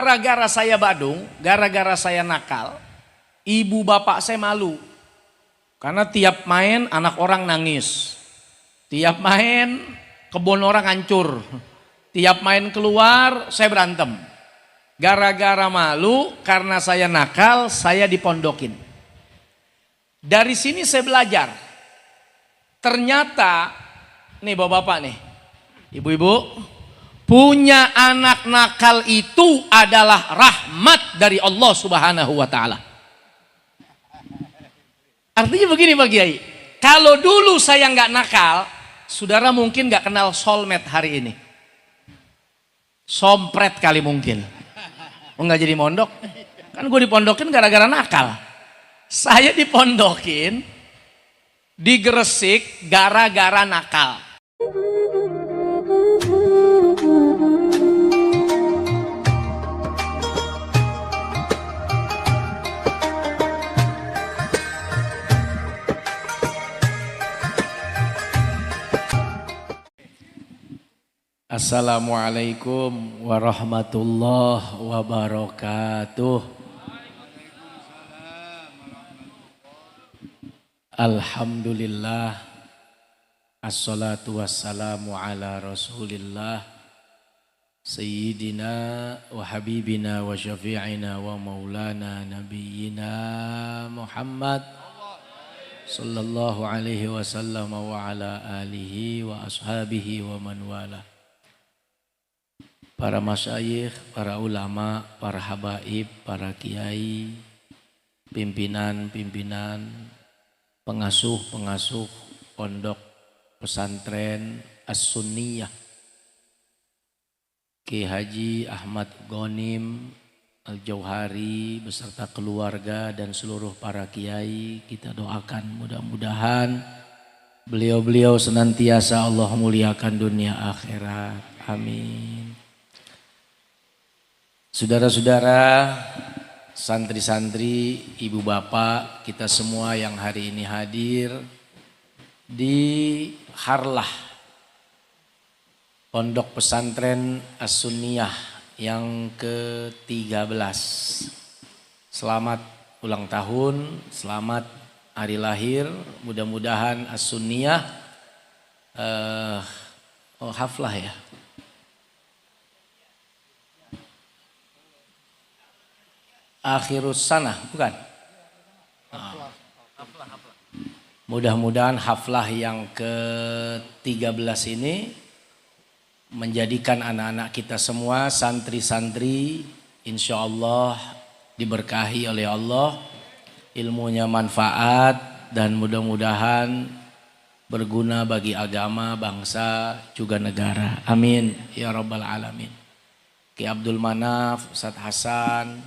Gara-gara saya badung, gara-gara saya nakal, ibu bapak saya malu. Karena tiap main anak orang nangis. Tiap main kebun orang hancur. Tiap main keluar saya berantem. Gara-gara malu karena saya nakal, saya dipondokin. Dari sini saya belajar. Ternyata, nih bapak-bapak nih, ibu-ibu, punya anak nakal itu adalah rahmat dari Allah Subhanahu wa Ta'ala. Artinya begini Pak Kiai, kalau dulu saya nggak nakal, saudara mungkin nggak kenal soulmate hari ini. Sompret kali mungkin. Oh nggak jadi mondok? Kan gue dipondokin gara-gara nakal. Saya dipondokin di Gresik gara-gara nakal. Assalamualaikum warahmatullahi wabarakatuh. Alhamdulillah, assalatu wassalamu ala rasulillah, sayyidina wa habibina wa syafi'ina wa maulana nabiyyina Muhammad sallallahu alaihi wasallam wa ala alihi wa ashabihi wa man wala. Para masyayikh, para ulama, para habaib, para kiai, pimpinan-pimpinan, pengasuh-pengasuh pondok pesantren As-Sunniyah, Ki Haji Ahmad Ghanim Al-Jauhari beserta keluarga dan seluruh para kiai, kita doakan mudah-mudahan beliau-beliau senantiasa Allah muliakan dunia akhirat. Amin. Saudara-saudara, santri-santri, ibu bapak, kita semua yang hari ini hadir di Harlah Pondok Pesantren As-Sunniyah yang ke-13. Selamat ulang tahun, selamat hari lahir, mudah-mudahan As-Sunniyah haflah ya. Akhirus sanah, bukan? Mudah-mudahan haflah yang ke-13 ini menjadikan anak-anak kita semua, santri-santri, insya Allah diberkahi oleh Allah, ilmunya manfaat dan mudah-mudahan berguna bagi agama, bangsa, juga negara. Amin ya rabbal alamin. Ki Abdul Manaf, Ustadz Hasan,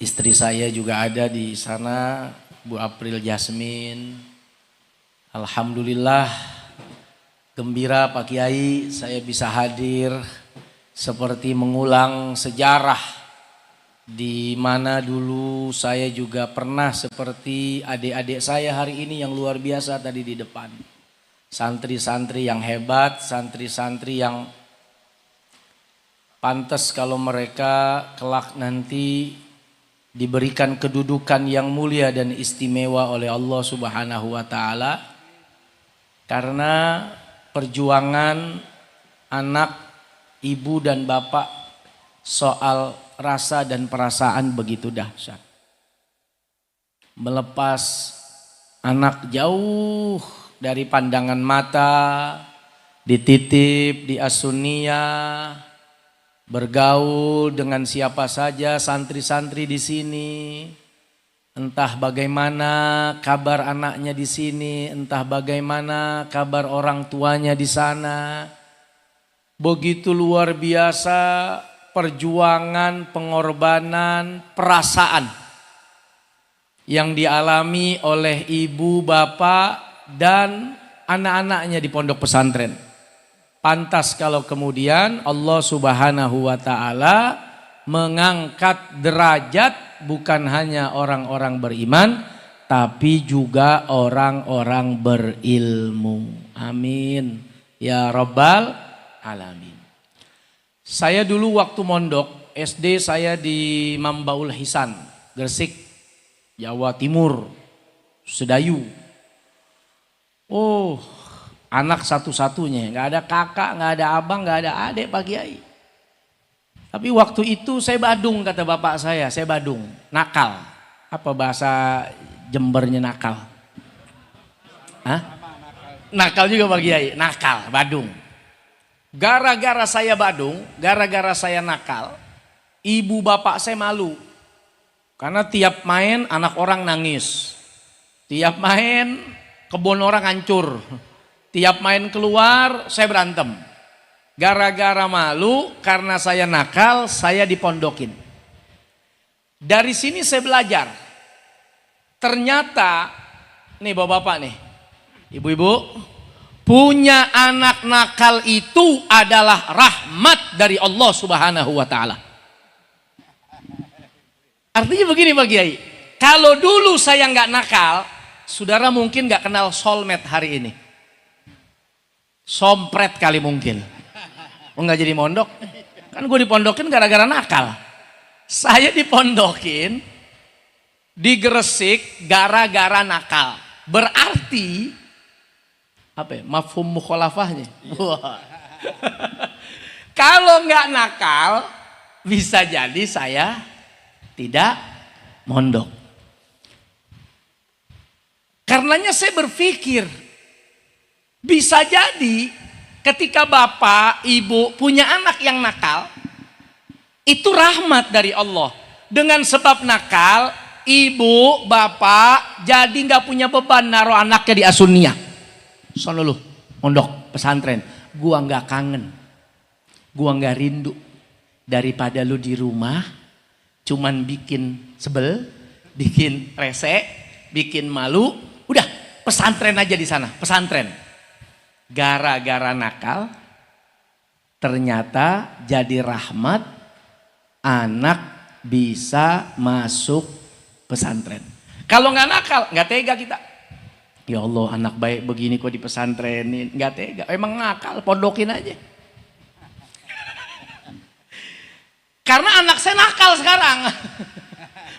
istri saya juga ada di sana, Bu April Jasmine. Alhamdulillah, gembira Pak Kiai saya bisa hadir seperti mengulang sejarah di mana dulu saya juga pernah seperti adik-adik saya hari ini yang luar biasa tadi di depan. Santri-santri yang hebat, santri-santri yang pantas kalau mereka kelak nanti diberikan kedudukan yang mulia dan istimewa oleh Allah Subhanahu wa Ta'ala, karena perjuangan anak, ibu dan bapak soal rasa dan perasaan begitu dahsyat. Melepas anak jauh dari pandangan mata, dititip di As-Sunniyah, bergaul dengan siapa saja santri-santri di sini, entah bagaimana kabar anaknya di sini, entah bagaimana kabar orang tuanya di sana. Begitu luar biasa perjuangan, pengorbanan, perasaan yang dialami oleh ibu, bapak dan anak-anaknya di pondok pesantren. Pantas kalau kemudian Allah Subhanahu wa Ta'ala mengangkat derajat bukan hanya orang-orang beriman, tapi juga orang-orang berilmu. Amin ya rabbal alamin. Saya dulu waktu mondok SD saya di Mambaul Hisan, Gresik, Jawa Timur, Sedayu. Oh, anak satu-satunya, nggak ada kakak, nggak ada abang, nggak ada adik Pak Kiai. Tapi waktu itu saya badung, kata bapak saya badung, nakal. Apa bahasa Jembernya nakal? Hah? Nakal juga Pak Kiai, nakal, badung. Gara-gara saya badung, gara-gara saya nakal, ibu bapak saya malu. Karena tiap main anak orang nangis. Tiap main kebun orang hancur. Tiap main keluar saya berantem. Gara-gara malu karena saya nakal, saya dipondokin. Dari sini saya belajar. Ternyata, nih bapak-bapak nih, ibu-ibu, punya anak nakal itu adalah rahmat dari Allah Subhanahu wa Ta'ala. Artinya begini Pak Kiai, kalau dulu saya nggak nakal, saudara mungkin nggak kenal soulmate hari ini. Sompret kali mungkin. Oh nggak jadi mondok, kan gue dipondokin gara-gara nakal. Saya dipondokin di Gresik gara-gara nakal. Berarti apa ya? Mafhum mukhalafahnya. Kalau nggak nakal, bisa jadi saya tidak mondok. Karenanya saya berpikir, bisa jadi ketika bapak, ibu punya anak yang nakal, itu rahmat dari Allah. Dengan sebab nakal, ibu, bapak jadi nggak punya beban naruh anaknya di asunia. Sono lu, mondok pesantren, gua nggak kangen, gua nggak rindu daripada lu di rumah, cuman bikin sebel, bikin rese, bikin malu. Udah pesantren aja di sana, pesantren. Gara-gara nakal, ternyata jadi rahmat, anak bisa masuk pesantren. Kalau nggak nakal, nggak tega kita. Ya Allah, anak baik begini kok di pesantrenin, nggak tega. Emang nakal, pondokin aja. Karena anak saya nakal sekarang.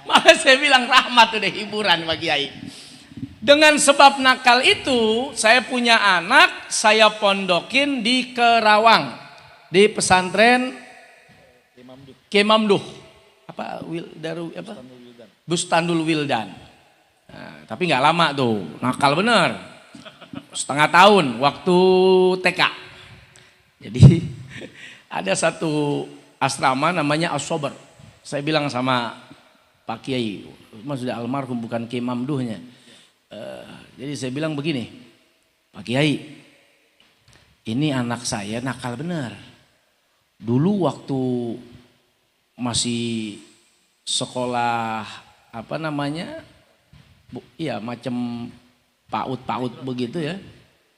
Malah saya bilang rahmat udah hiburan Pak Kiai. Dengan sebab nakal itu, saya punya anak, saya pondokin di Kerawang, di pesantren Kemamduh, apa Bustandul Wildan. Nah, tapi nggak lama tuh, nakal bener, setengah tahun waktu TK. Jadi ada satu asrama namanya As-Sober. Saya bilang sama Pak Kiai, mas sudah almarhum bukan Kemamduhnya. Jadi saya bilang begini, Pak Kiai, ini anak saya nakal benar. Dulu waktu masih sekolah apa namanya, iya macam PAUD begitu ya.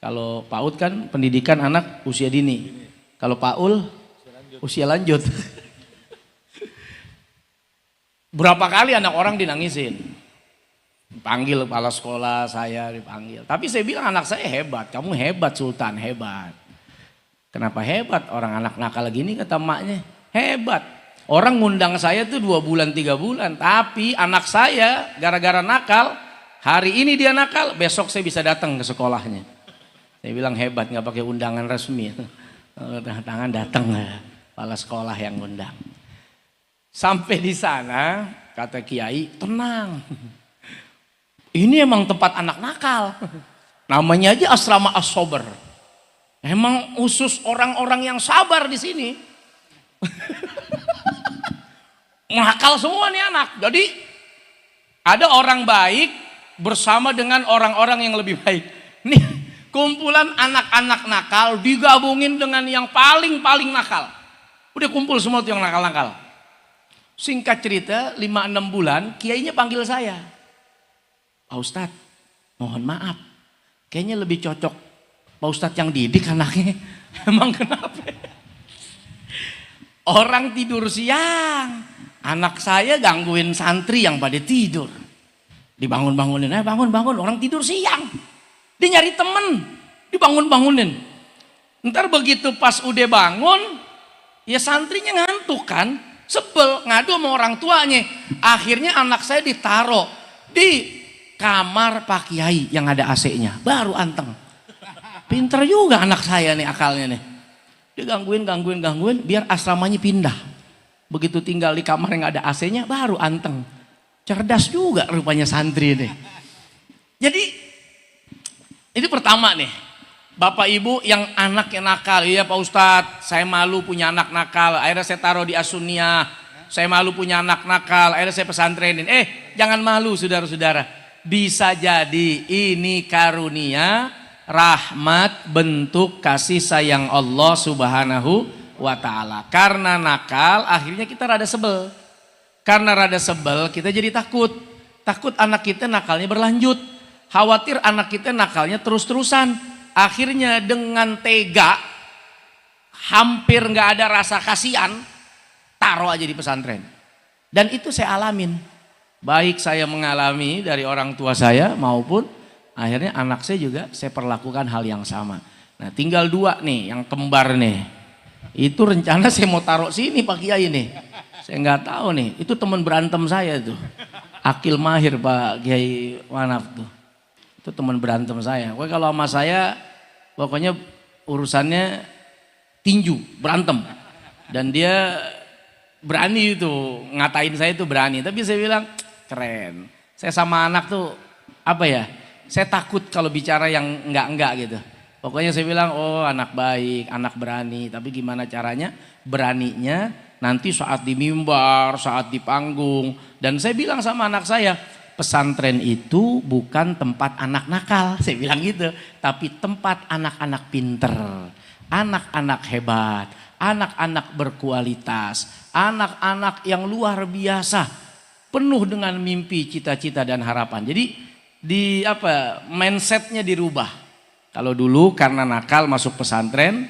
Kalau PAUD kan pendidikan anak usia dini. Kalau PAUL usia lanjut. Berapa kali anak orang dinangisin. Panggil kepala sekolah saya dipanggil. Tapi saya bilang anak saya hebat. Kamu hebat Sultan, hebat. Kenapa hebat? Orang anak nakal gini kata emaknya. Hebat. Orang ngundang saya tuh 2 bulan 3 bulan. Tapi anak saya gara-gara nakal. Hari ini dia nakal. Besok saya bisa datang ke sekolahnya. Saya bilang hebat, gak pakai undangan resmi. Tangan datang kepala sekolah yang ngundang. Sampai di sana kata Kiai, tenang. Ini emang tempat anak nakal. Namanya aja asrama As-Sober. Emang khusus orang-orang yang sabar di sini. Nakal semua nih anak. Jadi ada orang baik bersama dengan orang-orang yang lebih baik. Nih kumpulan anak-anak nakal digabungin dengan yang paling nakal. Udah kumpul semua tuh yang nakal-nakal. Singkat cerita 5-6 bulan kiainya panggil saya. Pak Ustadz, mohon maaf, kayaknya lebih cocok Pak Ustadz yang didik anaknya. Emang kenapa? Orang tidur siang, anak saya gangguin santri yang pada tidur. Dibangun-bangunin, bangun, orang tidur siang. Dia nyari temen, dibangun-bangunin. Ntar begitu pas udah bangun, ya santrinya ngantuk kan. Sebel, ngadu sama orang tuanya. Akhirnya anak saya ditaruh di kamar Pak Kiai yang ada AC-nya. Baru anteng. Pinter juga anak saya nih akalnya nih. Dia gangguin biar asramanya pindah. Begitu tinggal di kamar yang ada AC-nya baru anteng. Cerdas juga rupanya santri nih. Jadi ini pertama nih. Bapak ibu yang anaknya nakal, iya Pak Ustadz, saya malu punya anak nakal, akhirnya saya taruh di Asunia. Saya malu punya anak nakal, akhirnya saya pesantrenin. Jangan malu saudara-saudara. Bisa jadi ini karunia, rahmat, bentuk kasih sayang Allah Subhanahu wa ta'ala. Karena nakal akhirnya kita rada sebel. Karena rada sebel kita jadi takut. Takut anak kita nakalnya berlanjut. Khawatir anak kita nakalnya terus-terusan. Akhirnya dengan tega, hampir nggak ada rasa kasihan, taruh aja di pesantren. Dan itu saya alamin. Baik saya mengalami dari orang tua saya maupun akhirnya anak saya juga saya perlakukan hal yang sama. Nah tinggal dua nih yang kembar nih. Itu rencana saya mau taruh sini Pak Kiai nih. Saya nggak tahu nih. Itu teman berantem saya tuh. Akil Mahir Pak Kiai Manaf tuh. Itu teman berantem saya. Pokoknya kalau sama saya pokoknya urusannya tinju, berantem. Dan dia berani itu ngatain saya itu berani. Tapi saya bilang keren. Saya sama anak tuh apa ya? Saya takut kalau bicara yang enggak gitu. Pokoknya saya bilang oh anak baik, anak berani. Tapi gimana caranya? Beraninya nanti saat di mimbar, saat di panggung. Dan saya bilang sama anak saya, pesantren itu bukan tempat anak nakal, saya bilang gitu. Tapi tempat anak-anak pinter, anak-anak hebat, anak-anak berkualitas, anak-anak yang luar biasa, penuh dengan mimpi, cita-cita dan harapan. Jadi mindsetnya dirubah. Kalau dulu karena nakal masuk pesantren,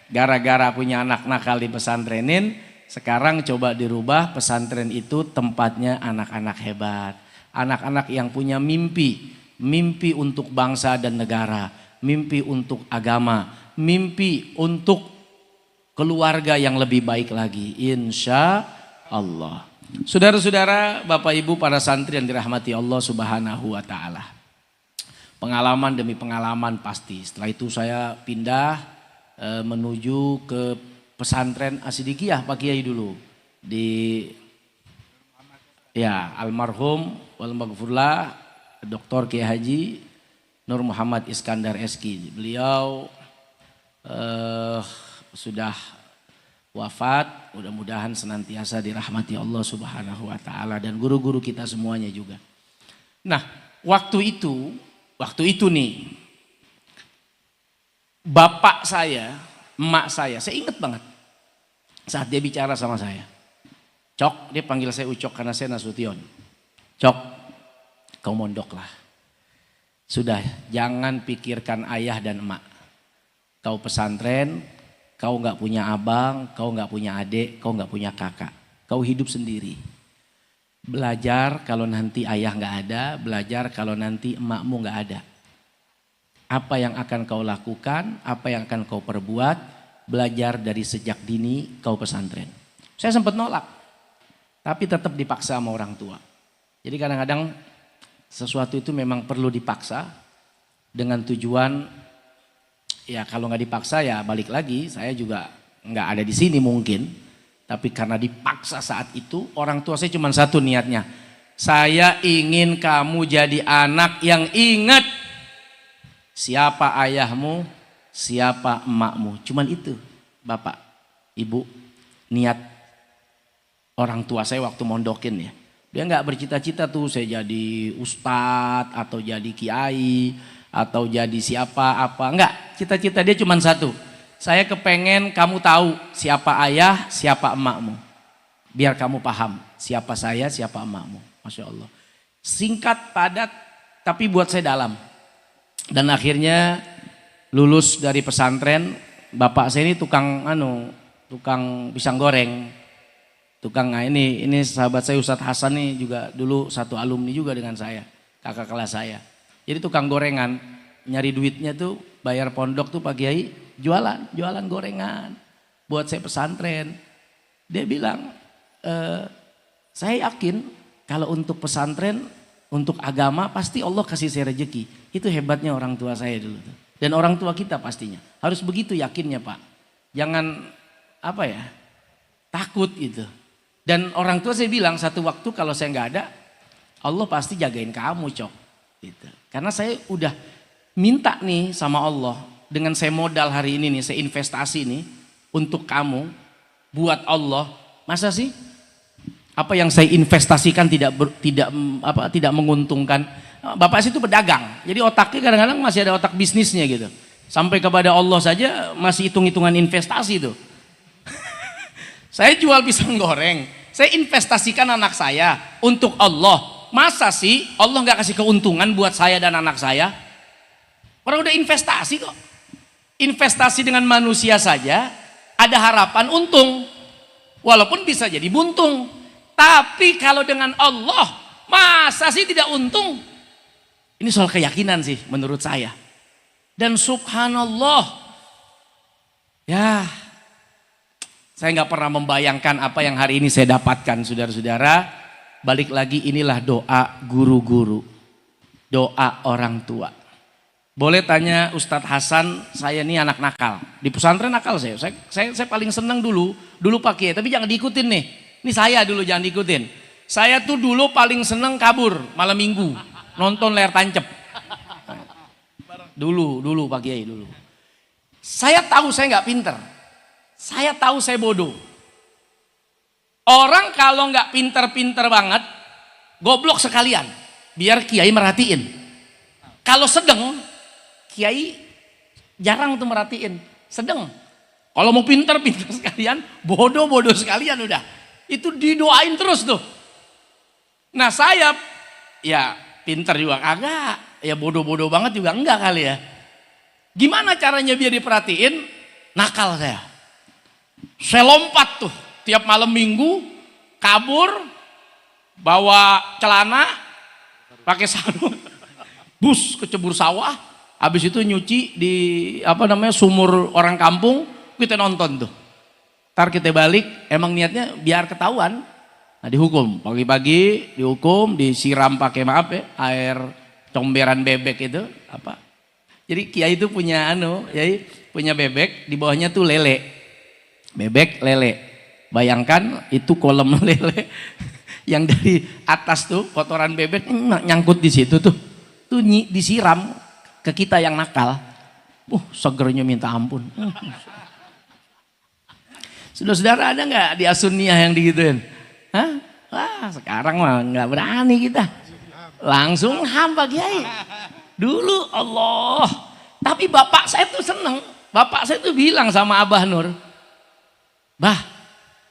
gara-gara punya anak nakal di pesantrenin, sekarang coba dirubah pesantren itu tempatnya anak-anak hebat. Anak-anak yang punya mimpi, mimpi untuk bangsa dan negara, mimpi untuk agama, mimpi untuk keluarga yang lebih baik lagi, insya Allah. Saudara-saudara, Bapak Ibu para santri yang dirahmati Allah Subhanahu wa ta'ala. Pengalaman demi pengalaman pasti. Setelah itu saya pindah menuju ke pesantren Asidikiyah Pak Kiai dulu. Di almarhum wal maghfurlah Dr. Kiai Haji Nur Muhammad Iskandar SK. Beliau sudah wafat, mudah-mudahan senantiasa dirahmati Allah Subhanahu wa ta'ala dan guru-guru kita semuanya juga. Nah, waktu itu nih bapak saya, emak saya ingat banget saat dia bicara sama saya. Cok, dia panggil saya Ucok karena saya Nasution. Cok, kau mondoklah. Sudah, jangan pikirkan ayah dan emak. Kau pesantren, kau nggak punya abang, kau nggak punya adik, kau nggak punya kakak. Kau hidup sendiri. Belajar kalau nanti ayah nggak ada, belajar kalau nanti emakmu nggak ada. Apa yang akan kau lakukan, apa yang akan kau perbuat, belajar dari sejak dini kau pesantren. Saya sempat nolak, tapi tetap dipaksa sama orang tua. Jadi kadang-kadang sesuatu itu memang perlu dipaksa dengan tujuan, ya kalau nggak dipaksa ya balik lagi, saya juga nggak ada di sini mungkin. Tapi karena dipaksa saat itu, orang tua saya cuma satu niatnya. Saya ingin kamu jadi anak yang ingat siapa ayahmu, siapa emakmu. Cuman itu bapak, ibu, niat orang tua saya waktu mondokin ya. Dia nggak bercita-cita tuh saya jadi ustadz atau jadi kiai atau jadi siapa apa. Enggak, cita-cita dia cuma satu. Saya kepengen kamu tahu siapa ayah, siapa emakmu. Biar kamu paham siapa saya, siapa emakmu. Masya Allah. Singkat, padat, tapi buat saya dalam. Dan akhirnya lulus dari pesantren. Bapak saya ini tukang pisang goreng. Ini sahabat saya Ustadz Hasan nih juga dulu satu alumni juga dengan saya. Kakak kelas saya. Jadi tukang gorengan. Nyari duitnya tuh bayar pondok tuh Pak Kiai. Jualan gorengan buat saya pesantren. Dia bilang, saya yakin kalau untuk pesantren, untuk agama pasti Allah kasih saya rezeki. Itu hebatnya orang tua saya dulu tuh. Dan orang tua kita pastinya. Harus begitu yakinnya Pak. Jangan takut gitu. Dan orang tua saya bilang satu waktu kalau saya nggak ada, Allah pasti jagain kamu Cok. Gitu. Karena saya udah minta nih sama Allah. Dengan saya modal hari ini nih, saya investasi nih untuk kamu. Buat Allah. Masa sih? Apa yang saya investasikan tidak menguntungkan. Bapak sih itu pedagang. Jadi otaknya kadang-kadang masih ada otak bisnisnya gitu. Sampai kepada Allah saja masih hitung-hitungan investasi tuh. Saya jual pisang goreng. Saya investasikan anak saya untuk Allah. Masa sih Allah nggak kasih keuntungan buat saya dan anak saya? Orang udah investasi kok. Investasi dengan manusia saja ada harapan untung. Walaupun bisa jadi buntung. Tapi kalau dengan Allah, masa sih tidak untung? Ini soal keyakinan sih menurut saya. Dan subhanallah, ya saya nggak pernah membayangkan apa yang hari ini saya dapatkan saudara-saudara. Balik lagi inilah doa guru-guru, doa orang tua. Boleh tanya Ustadz Hasan, saya ini anak nakal. Di pesantren nakal saya paling senang dulu pakai, tapi jangan diikutin nih. Ini saya dulu jangan diikutin. Saya tuh dulu paling seneng kabur malam minggu. Nonton layar tancap. Dulu Pak Kiai dulu. Saya tahu saya nggak pinter. Saya tahu saya bodoh. Orang kalau nggak pinter-pinter banget, goblok sekalian. Biar Kiai merhatiin. Kalau sedang, Kiai jarang tuh merhatiin. Sedang. Kalau mau pinter-pinter sekalian, bodoh-bodoh sekalian udah. Itu didoain terus tuh. Nah saya ya pinter juga kagak, ya bodoh-bodoh banget juga enggak kali ya. Gimana caranya biar diperhatiin? Nakal saya. Saya lompat tuh tiap malam minggu, kabur, bawa celana, pakai sarung, bus kecebur sawah, habis itu nyuci di sumur orang kampung, kita nonton tuh. Ntar kita balik, emang niatnya biar ketahuan. Nah dihukum, pagi-pagi dihukum, disiram pakai air comberan bebek itu apa. Jadi Kiai itu punya punya bebek, di bawahnya tuh lele. Bebek lele. Bayangkan itu kolam lele yang dari atas tuh kotoran bebek nyangkut di situ tuh. Tuh disiram ke kita yang nakal. Segernya minta ampun. Saudara-saudara ada nggak di Asuniah yang digituin? Hah? Wah sekarang mah nggak berani kita. Langsung Pak Kiai. Dulu Allah. Tapi bapak saya tuh seneng. Bapak saya tuh bilang sama Abah Nur. Bah,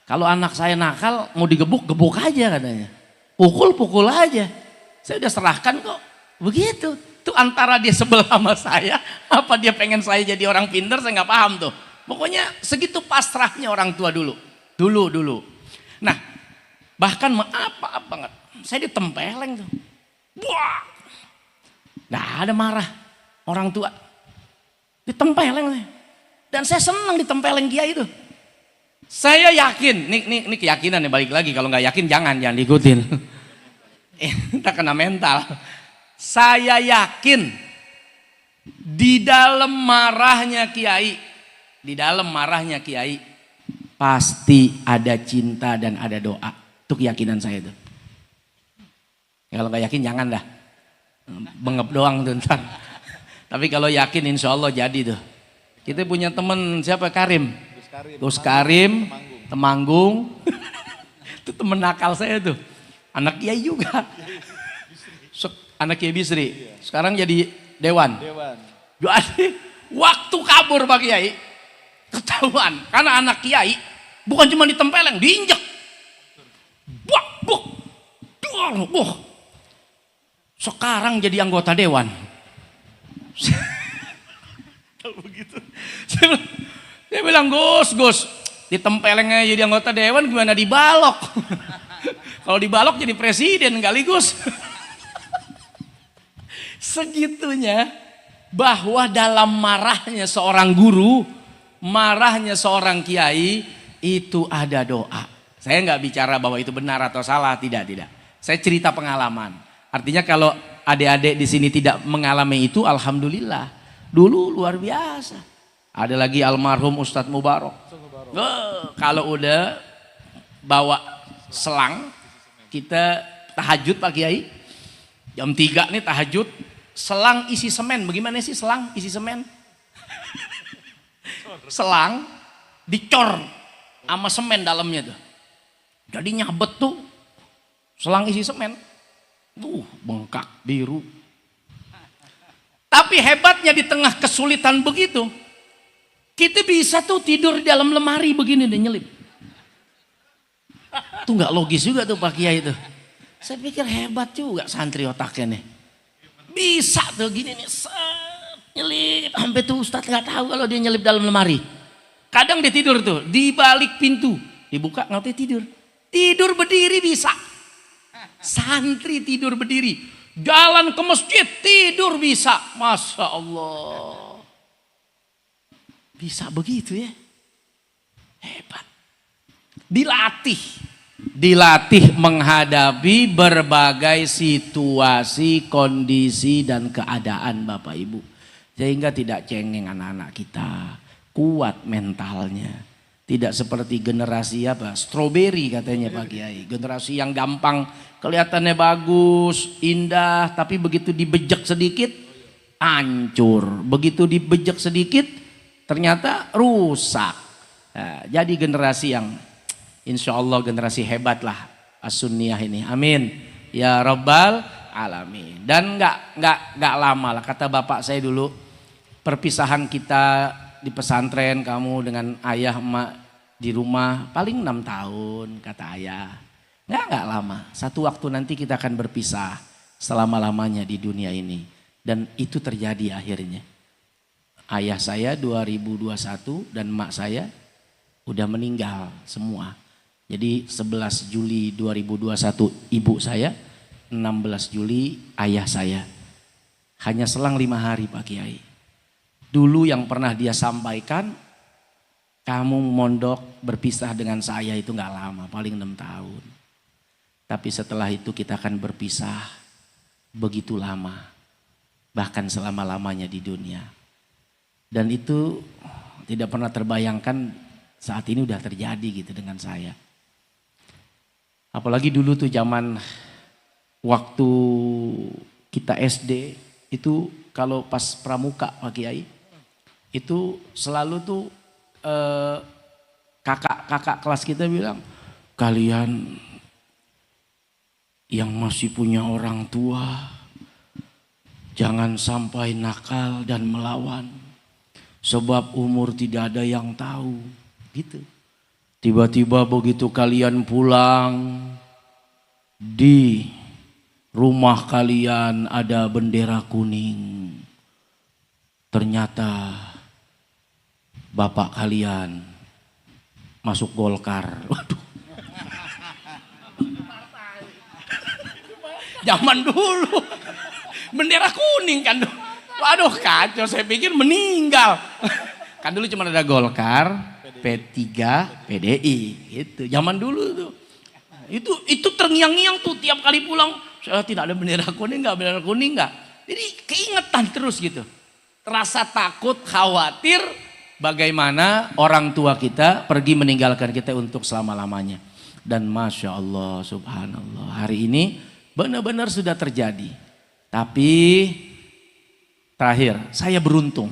kalau anak saya nakal mau digebuk, gebuk aja katanya. Pukul aja. Saya udah serahkan kok. Begitu. Tuh antara dia sebel sama saya, apa dia pengen saya jadi orang pinter, saya nggak paham tuh. Pokoknya segitu pasrahnya orang tua dulu. Dulu. Nah, bahkan maaf banget. Saya ditempeleng tuh. Wah. Nggak ada marah orang tua. Ditempeleng. Dan saya senang ditempeleng Kiai itu. Saya yakin, ini keyakinan nih, balik lagi, kalau nggak yakin jangan diikutin. Kita kena mental. Saya yakin di dalam marahnya Kiai, pasti ada cinta dan ada doa. Itu keyakinan saya itu. Ya, kalau nggak yakin jangan dah, bengep doang tuh ntar. Tapi kalau yakin insya Allah jadi tuh. Kita punya teman siapa, Karim. Gus Karim, Temanggung. Itu temen nakal saya tuh. Anak Kiai juga. Anak Kiai Bisri. Sekarang jadi Dewan. Jadi waktu kabur Pak Kiai, ketahuan. Karena anak Kiai bukan cuma ditempeleng, diinjek. Sekarang jadi anggota Dewan. Tahu begitu. Dia bilang, Gus, ditempelengnya jadi anggota Dewan gimana dibalok? Kalau dibalok jadi presiden kali Gus. Segitunya bahwa dalam marahnya seorang guru, marahnya seorang kiai itu ada doa. Saya nggak bicara bahwa itu benar atau salah, tidak. Saya cerita pengalaman. Artinya kalau adik-adik di sini tidak mengalami itu, alhamdulillah. Dulu luar biasa. Ada lagi almarhum Ustadz Mubarok. Kalau udah bawa selang, kita tahajud Pak Kiai. Jam 3 nih tahajud, selang isi semen. Bagaimana sih selang isi semen? Selang dicor sama semen dalamnya tuh. Jadi nyabet tuh selang isi semen. Bengkak biru. Tapi hebatnya di tengah kesulitan begitu, kita bisa tuh tidur di dalam lemari begini dan nyelip. Tuh nggak logis juga tuh Pak Kiai itu. Saya pikir hebat juga santri otaknya nih. Bisa tuh gini nih, nyelip. Sampai tuh Ustadz nggak tahu kalau dia nyelip dalam lemari. Kadang dia tidur tuh di balik pintu, dibuka nggak boleh tidur. Tidur berdiri bisa. Santri tidur berdiri. Jalan ke masjid tidur bisa. Masya Allah. Bisa begitu ya. Hebat. Dilatih menghadapi berbagai situasi, kondisi dan keadaan Bapak Ibu. Sehingga tidak cengeng anak-anak kita. Kuat mentalnya. Tidak seperti generasi stroberi katanya Pak Kiai. Generasi yang gampang kelihatannya bagus, indah, tapi begitu dibejek sedikit hancur. Begitu dibejek sedikit ternyata rusak. Nah, jadi generasi yang insya Allah generasi hebat lah as-sunniyah ini. Amin. Ya Rabbal Alamin. Dan nggak lama lah kata bapak saya dulu, perpisahan kita di pesantren kamu dengan ayah emak di rumah paling 6 tahun kata ayah. Nggak lama. Satu waktu nanti kita akan berpisah selama-lamanya di dunia ini. Dan itu terjadi akhirnya. Ayah saya 2021 dan emak saya udah meninggal semua. Jadi 11 Juli 2021 ibu saya, 16 Juli ayah saya. Hanya selang 5 hari Pak Kiai. Dulu yang pernah dia sampaikan, kamu mondok berpisah dengan saya itu gak lama, paling 6 tahun. Tapi setelah itu kita akan berpisah begitu lama, bahkan selama-lamanya di dunia. Dan itu tidak pernah terbayangkan saat ini udah terjadi gitu dengan saya. Apalagi dulu tuh zaman waktu kita SD itu kalau pas pramuka Pak Kiai, itu selalu tuh kakak kelas kita bilang, kalian yang masih punya orang tua jangan sampai nakal dan melawan, sebab umur tidak ada yang tahu gitu. Tiba-tiba begitu kalian pulang, di rumah kalian ada bendera kuning, ternyata bapak kalian masuk Golkar. Waduh. Zaman dulu bendera kuning kan. Waduh kacau, saya pikir meninggal. Kan dulu cuma ada Golkar, P3, PDI gitu. Zaman dulu tuh. Itu terngiang-ngiang tuh tiap kali pulang. Saya tidak ada bendera kuning enggak. Jadi keingetan terus gitu. Terasa takut, khawatir bagaimana orang tua kita pergi meninggalkan kita untuk selama-lamanya. Dan Masya Allah, Subhanallah, hari ini benar-benar sudah terjadi. Tapi terakhir, saya beruntung.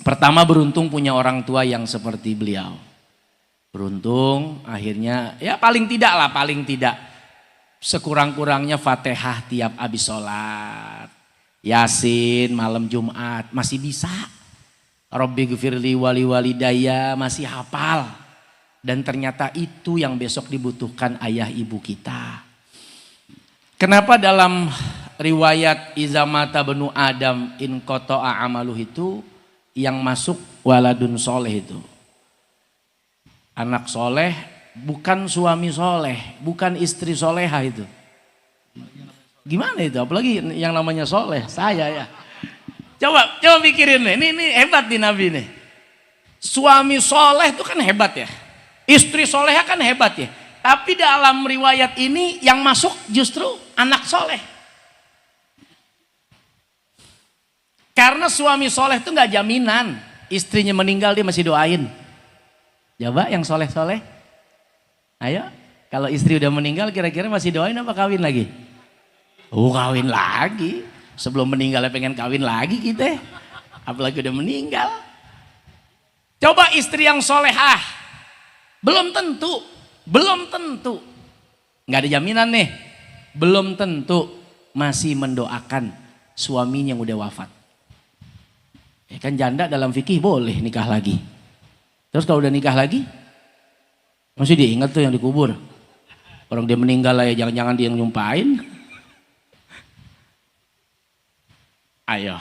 Pertama beruntung punya orang tua yang seperti beliau. Beruntung akhirnya ya paling tidak sekurang-kurangnya Fatihah tiap habis sholat. Yasin malam Jumat masih bisa. Rabbi gfirli wali walidayya masih hafal. Dan ternyata itu yang besok dibutuhkan ayah ibu kita. Kenapa dalam riwayat izamata benu Adam in qata'a amaluh itu yang masuk waladun soleh itu. Anak soleh bukan suami soleh, bukan istri soleha itu. Gimana itu? Apalagi yang namanya soleh, saya ya. Coba pikirin nih, ini hebat di Nabi nih. Suami soleh itu kan hebat ya. Istri soleha kan hebat ya. Tapi dalam riwayat ini yang masuk justru anak soleh. Karena suami soleh itu nggak jaminan istrinya meninggal dia masih doain. Coba yang soleh-soleh. Ayo, kalau istri udah meninggal kira-kira masih doain apa kawin lagi? Oh, kawin lagi. Sebelum meninggalnya pengen kawin lagi kita. Apalagi udah meninggal. Coba istri yang solehah. Belum tentu. Nggak ada jaminan nih. Belum tentu masih mendoakan suaminya yang udah wafat. Ya kan janda dalam fikih boleh nikah lagi. Terus kalau udah nikah lagi, masih diingat tuh yang dikubur. Orang dia meninggal lah ya, jangan-jangan dia yang nyumpain. Ayo,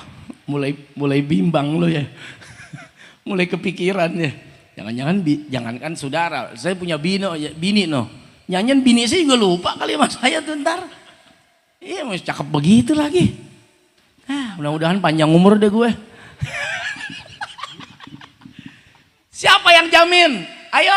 mulai bimbang lo ya. Mulai kepikiran ya. Jangankan saudara, saya punya bini no. Nyanyian bini saya juga lupa kali sama saya tuh ntar. Iya masih cakep begitu lagi. Mudah-mudahan panjang umur deh gue. Siapa yang jamin? Ayo,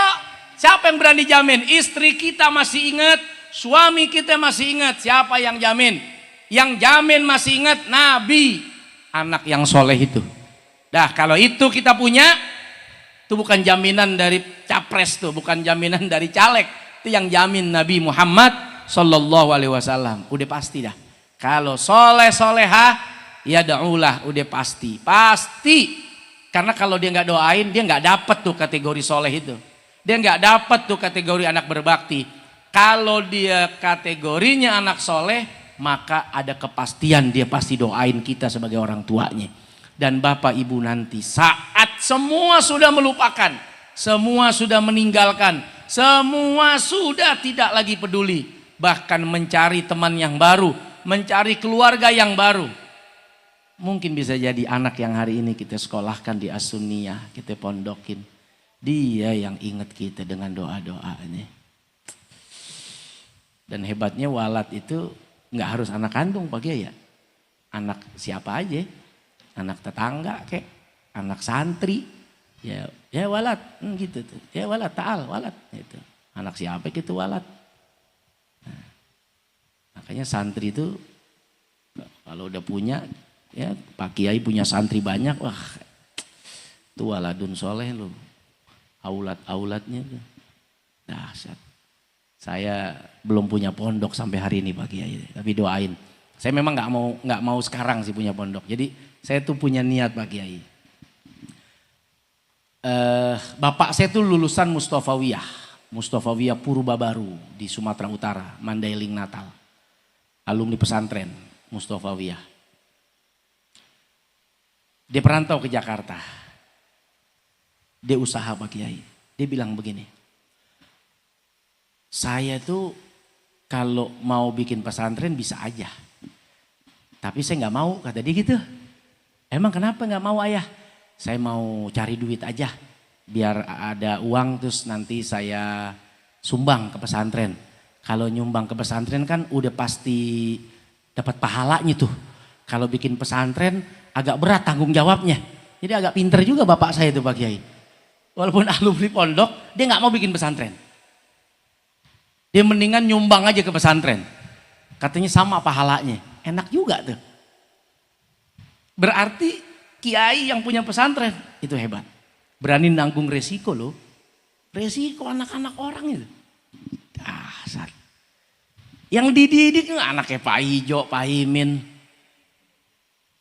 siapa yang berani jamin? Istri kita masih ingat, suami kita masih ingat. Siapa yang jamin? Yang jamin masih ingat Nabi, anak yang soleh itu. Dah kalau itu kita punya, itu bukan jaminan dari capres tuh, bukan jaminan dari caleg. Itu yang jamin Nabi Muhammad Sallallahu Alaihi Wasallam. Udah pasti dah. Kalau soleh solehah, ya daulah, udah pasti. Karena kalau dia nggak doain, dia nggak dapat tuh kategori soleh itu. Dia nggak dapat tuh kategori anak berbakti. Kalau dia kategorinya anak soleh, maka ada kepastian dia pasti doain kita sebagai orang tuanya. Dan bapak ibu nanti saat semua sudah melupakan, semua sudah meninggalkan, semua sudah tidak lagi peduli, bahkan mencari teman yang baru, mencari keluarga yang baru. Mungkin bisa jadi anak yang hari ini kita sekolahkan di As-Sunniyah, kita pondokin. Dia yang ingat kita dengan doa-doanya. Dan hebatnya walad itu nggak harus anak kandung Pak Kiai ya. Anak siapa aja. Anak tetangga kek, anak santri. Ya walad gitu tuh. Ya walad ta'al walad gitu. Anak siapa gitu walad. Nah, makanya santri itu kalau udah punya, ya Pak Kiai punya santri banyak, wah itu waladun soleh loh, aulat-aulatnya tuh dahsyat. Saya belum punya pondok sampai hari ini Pak Kiai, tapi doain. Saya memang nggak mau sekarang sih punya pondok. Jadi saya tuh punya niat Pak Kiai. Bapak saya tuh lulusan Mustofawiyah Purba Baru di Sumatera Utara, Mandailing Natal. Alumni pesantren Mustofawiyah. Dia perantau ke Jakarta. Dia usaha Pak Kiai. Dia bilang begini. Saya tuh kalau mau bikin pesantren bisa aja. Tapi saya nggak mau, kata dia gitu. Emang kenapa nggak mau ayah? Saya mau cari duit aja. Biar ada uang terus nanti saya sumbang ke pesantren. Kalau nyumbang ke pesantren kan udah pasti dapat pahalanya tuh. Kalau bikin pesantren agak berat tanggung jawabnya. Jadi agak pinter juga bapak saya itu Pak Kiai. Walaupun alumni pondok, dia nggak mau bikin pesantren. Dia mendingan nyumbang aja ke pesantren. Katanya sama pahalanya. Enak juga tuh. Berarti kiai yang punya pesantren itu hebat. Berani nanggung resiko loh. Resiko anak-anak orang itu. Dasar. Yang dididik anaknya Pak Ijo, Pak Imin.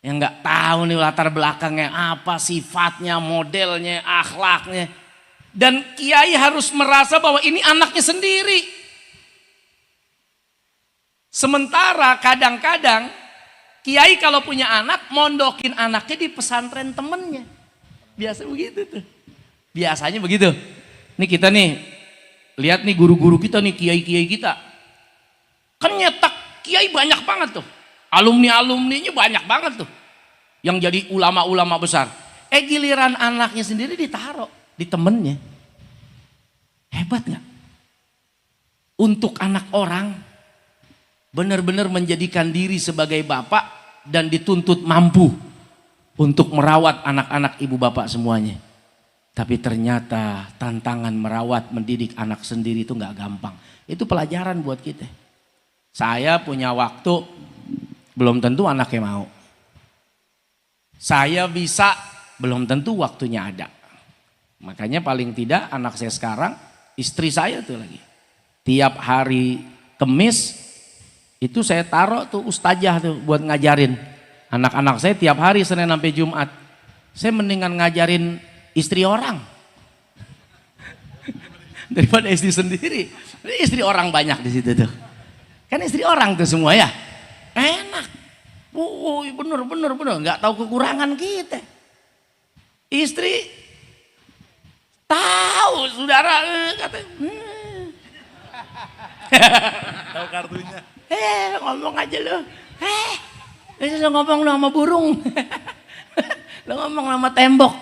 Yang nggak tahu nih latar belakangnya apa, sifatnya, modelnya, akhlaknya. Dan kiai harus merasa bahwa ini anaknya sendiri. Sementara kadang-kadang kiai kalau punya anak mondokin anaknya di pesantren temennya. Biasa begitu tuh. Biasanya begitu. Nih kita nih, lihat nih guru-guru kita nih, kiai-kiai kita. Kan nyetak kiai banyak banget tuh. Alumni-alumninya banyak banget tuh. Yang jadi ulama-ulama besar. Giliran anaknya sendiri ditaruh di temennya. Hebat gak? Untuk anak orang benar-benar menjadikan diri sebagai bapak dan dituntut mampu untuk merawat anak-anak ibu bapak semuanya. Tapi ternyata tantangan merawat, mendidik anak sendiri itu nggak gampang. Itu pelajaran buat kita. Saya punya waktu, belum tentu anaknya mau. Saya bisa, belum tentu waktunya ada. Makanya paling tidak anak saya sekarang, istri saya tuh lagi. Tiap hari Kemis, itu saya taruh tuh ustazah tuh buat ngajarin. Anak-anak saya tiap hari Senin sampai Jumat. Saya mendingan ngajarin istri orang daripada istri sendiri. Istri orang banyak di situ tuh. Kan istri orang tuh semua ya. Enak. Bener, nggak tahu kekurangan kita. Istri tahu saudara kata. Tahu kartunya. Ngomong aja lo. Lo ngomong lo sama burung. Lo ngomong sama tembok.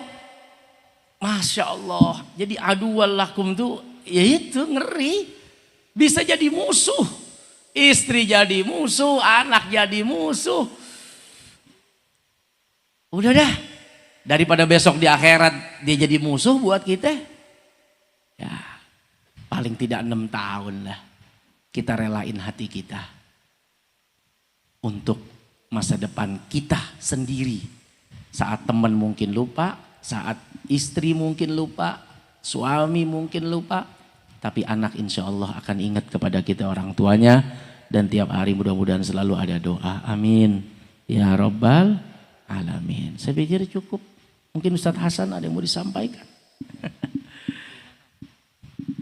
Masya Allah. Jadi aduwal lakum tuh ya itu ngeri. Bisa jadi musuh. Istri jadi musuh, anak jadi musuh. Udah dah. Daripada besok di akhirat dia jadi musuh buat kita. Ya paling tidak 6 tahun lah. Kita relain hati kita. Untuk masa depan kita sendiri. Saat teman mungkin lupa. Saat istri mungkin lupa, suami mungkin lupa, tapi anak insya Allah akan ingat kepada kita orang tuanya dan tiap hari mudah-mudahan selalu ada doa. Amin. Ya Rabbal Alamin. Saya pikir cukup. Mungkin Ustadz Hasan ada yang mau disampaikan.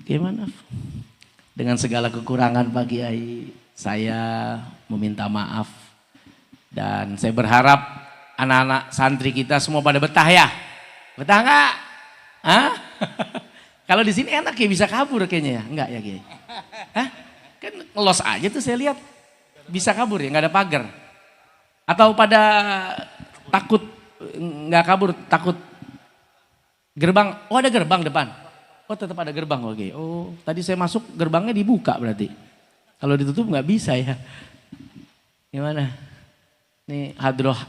Gimana? Dengan segala kekurangan Pak Kiai, saya meminta maaf dan saya berharap anak-anak santri kita semua pada betah ya. Betah enggak? Hah? Kalau di sini enak ya bisa kabur kayaknya ya? Enggak ya Kiai? Hah? Kan ngelos aja tuh saya lihat. Bisa kabur ya, enggak ada pagar. Atau pada takut enggak kabur, takut gerbang. Oh ada gerbang depan. Oh tetap ada gerbang, oke. Oh tadi saya masuk gerbangnya dibuka berarti. Kalau ditutup enggak bisa ya. Gimana? Nih Hadroh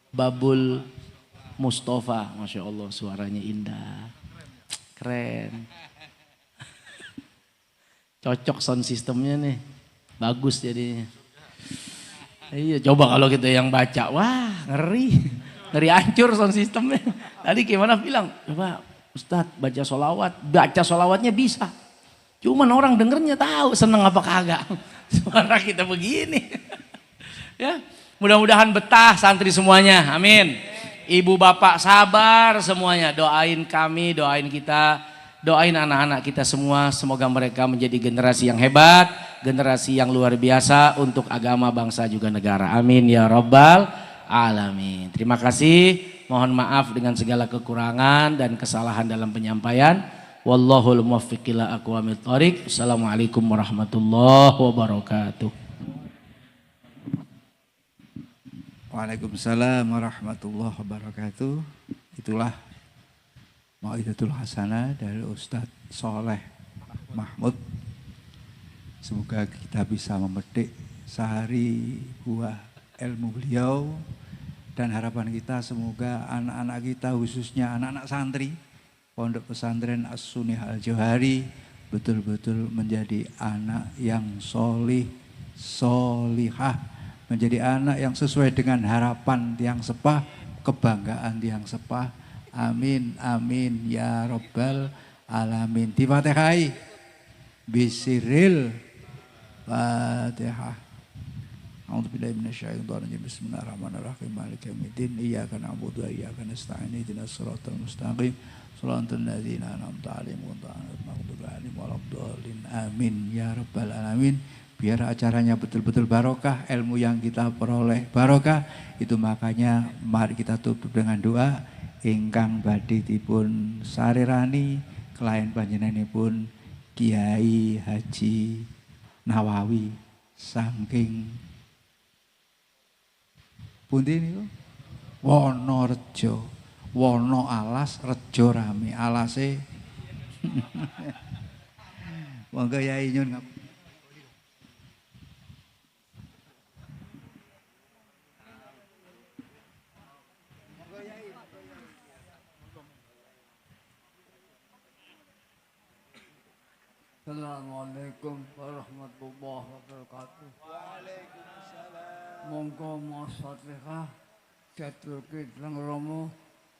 Babul Mustafa, Masya Allah suaranya indah, keren, cocok sound sistemnya nih, bagus jadinya. Iya coba kalau kita yang baca, wah ngeri hancur sound sistemnya. Tadi gimana bilang, coba Ustadz baca solawatnya bisa, cuman orang dengernya tahu seneng apa kagak, suara kita begini. Ya, mudah-mudahan betah santri semuanya, amin. Ibu bapak sabar semuanya, doain kami, doain kita, doain anak-anak kita semua. Semoga mereka menjadi generasi yang hebat, generasi yang luar biasa untuk agama, bangsa juga negara. Amin ya Rabbal Alamin. Terima kasih, mohon maaf dengan segala kekurangan dan kesalahan dalam penyampaian. Wallahul muwaffiq ila aqwamit thoriq. Assalamualaikum warahmatullahi wabarakatuh. Waalaikumsalam warahmatullahi wabarakatuh. Itulah Mau'izatul Hasanah dari Ustadz Soleh Mahmud. Semoga kita bisa memetik sehari buah ilmu beliau. Dan harapan kita semoga anak-anak kita khususnya anak-anak santri Pondok Pesantren As-Sunnah Al-Johari betul-betul menjadi anak yang solihah. Menjadi anak yang sesuai dengan harapan tiang sepah, kebanggaan tiang sepah. Amin, amin, ya Rabbal Alamin. Di-Fatihai. Bisiril Fatihah. A'udzubillahi minasyaitonir rajim. Bismillahirrahmanirrahim. Maliki yaumiddin. Iyyaka na'budu wa iyyaka nasta'in. Ihdinas siratal mustaqim. Shiratal ladzina an'amta 'alaihim ghairil maghdubi 'alaihim waladdallin. Amin, ya Rabbal Alamin. Biar acaranya betul-betul barokah, ilmu yang kita peroleh barokah. Itu makanya mari kita tutup dengan doa. Ingkang badhe dipun sarirani kelayan panjenenganipun Kiai Haji Nawawi saking pundi niku? Wonorejo. Wono alas, rejo rame. Alase monggo Yai nyun. Assalamualaikum warahmatullahi wabarakatuh. Waalaikumsalam. Monggo maos Fatihah jatuhke teng Rama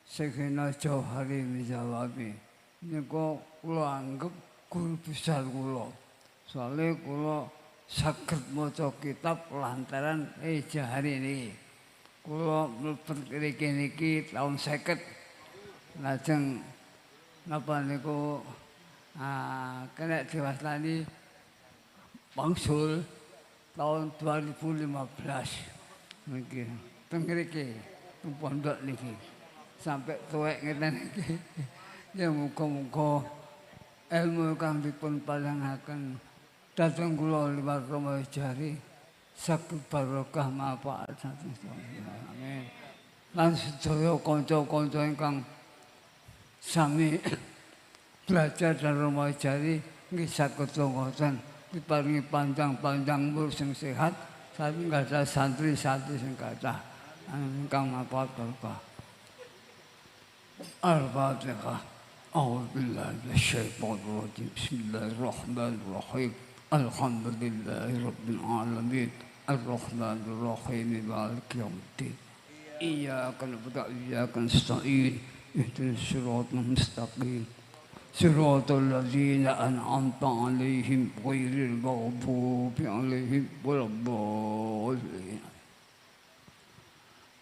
Sayyidina Jauhari Mizawabi. Nika kula anggap guru besar kula. Soale kula saged maca kitab lantaran Jauhari niki. Kula mlebet mriki niki taun 50. Lajeng napa niku kena diwastani wangsul tahun 2015 niki teng mriki teng pondok niki sampai tuwek ngeten iki ya muga-muga ilmu kang dipun paringaken dhateng kula liwat Rama Jari saged barokah manfaat saking amin lan sedaya kanca-kanca ingkang sami belajar dan Rama Jari nggih saged ngoten diparingi panjang-panjang umur sing sehat saking gadah santri-santri sing kathah ingkang manfaat barokah. Al-Fatihah. A'udzubillahi minasyaitonir rajim. Bismillahirrahmanirrahim. Alhamdulillahirabbil alamin. Arrahmanir rahim. Maliki yaumiddin. Iyyaka na'budu wa iyyaka nasta'in. Ihdinas siratal mustaqim. Siratal ladzina an'amta 'alaihim ghairil maghdubi 'alaihim waladdallin.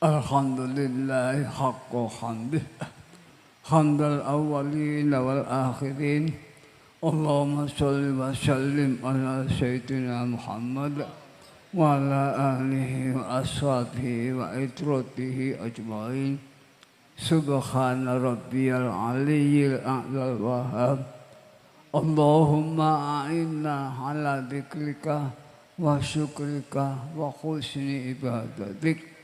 Alhamdulillahi haqqa hamdih. Hamdal awwalin wal akhirin. Allahumma sholli wa sallim ala sayyidina Muhammad wa ala alihi wa ashabihi wa itratihi ajmain. Subhana rabbiyal aliyyil a'lal wahhab. Allahumma a'inna ala dzikrika wa syukrika wa husni ibadatik.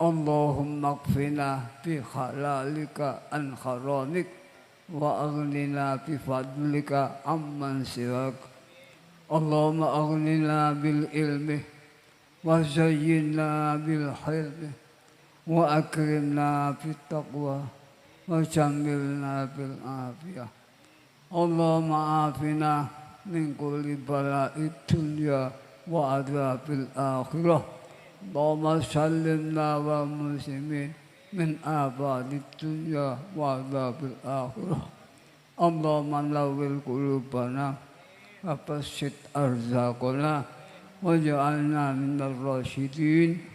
Allahumma kfina bi halalika an haramik wa aghnina bi fadlika amman siwak. Allahumma aghnina bil ilmi wa zayyinna bil hilmi wa akrimna bit taqwa wa jammilna bil afiyah. Allahumma afina min kulli bala'id dunya wa adzabil akhirah. Allahumma sallimna wa muslimin min abadid dunya wa adzabil akhirah. Allahumma nawwir qulubana wa basit arzaqana waj'alna minar rasyidin.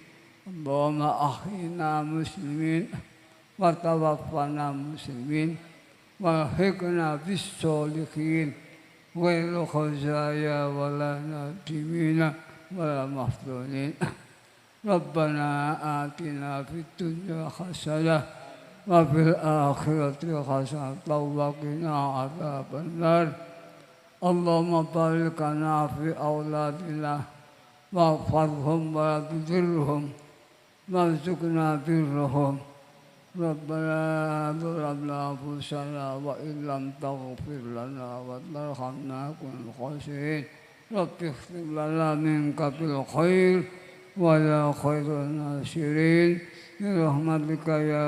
Allahumma ahyina muslimin wa tawaffana muslimin wa hiqna bis sholihin ghairu khazaya wa la nadimina wa la mahzunin. Rabbana atina fid dunya hasanah wa fil akhirati hasanah wa qina adzabannar. Allahumma barik lana fi auladina waghfirhum wa tudhirhum warzuqna birrahum. Rabbana zalamna anfusana wa in lam taghfir lana wa tarhamna kunna khasirin. Rabbi ighfir lana minka bil khair wa la khairan nasirin bi rahmatika ya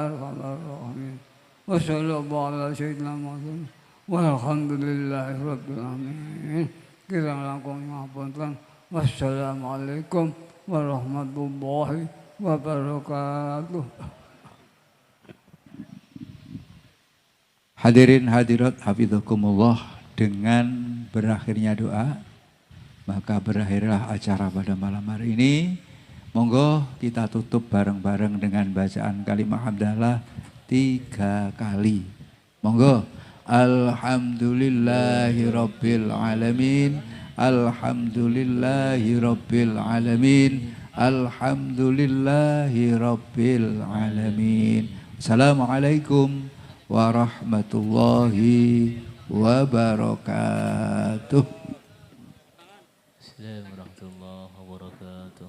arhamar rahimin. Wa sallallahu ala sayyidina Muhammad walhamdulillahi rabbil alamin. Kirang langkung ngapunten. Wassalamualaikum warahmatullahi wabarakatuh. Hadirin hadirat hafizakumullah, dengan berakhirnya doa maka berakhirlah acara pada malam hari ini. Monggo kita tutup bareng-bareng dengan bacaan kalimat hamdalah 3 kali. Monggo. Alhamdulillahirabbil alamin. Alhamdulillahirabbil alamin. Alhamdulillahirabbil alamin. Assalamualaikum warahmatullahi wabarakatuh. Assalamualaikum warahmatullahi wabarakatuh.